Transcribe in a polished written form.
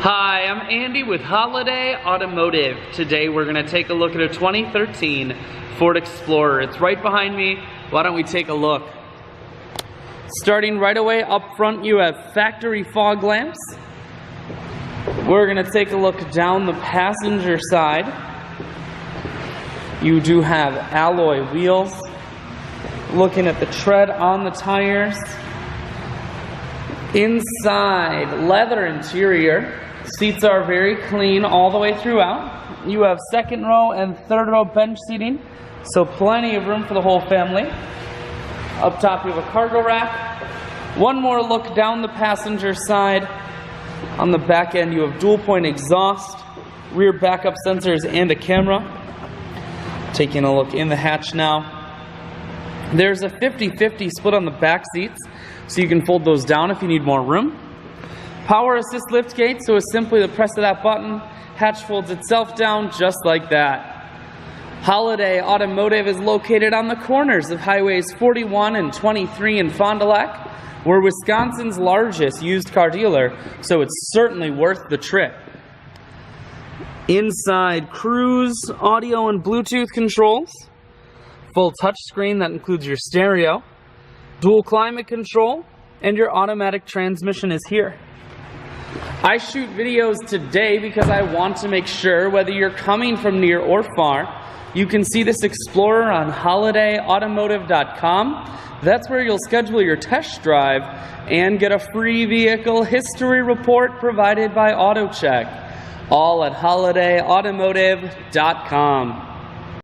Hi, I'm Andy with Holiday Automotive. Today we're going to take a look at a 2013 Ford Explorer. It's right behind me. Why don't we take a look? Starting right away up front, you have factory fog lamps. We're going to take a look down the passenger side. You do have alloy wheels. Looking at the tread on the tires. Inside, leather interior. Seats are very clean all the way throughout. You have second row and third row bench seating, so plenty of room for the whole family. Up top you have a cargo rack. One more look down the passenger side. On the back end you have dual point exhaust, rear backup sensors, and a camera. Taking a look in the hatch now. There's a 50-50 split on the back seats, so you can fold those down if you need more room. Power assist lift gate, so it's simply the press of that button, hatch folds itself down just like that. Holiday Automotive is located on the corners of highways 41 and 23 in Fond du Lac. We're Wisconsin's largest used car dealer, so it's certainly worth the trip. Inside, cruise, audio and Bluetooth controls. Full touchscreen that includes your stereo, dual climate control, and your automatic transmission is here. I shoot videos today because I want to make sure whether you're coming from near or far, you can see this Explorer on holidayautomotive.com. That's where you'll schedule your test drive and get a free vehicle history report provided by AutoCheck. All at holidayautomotive.com.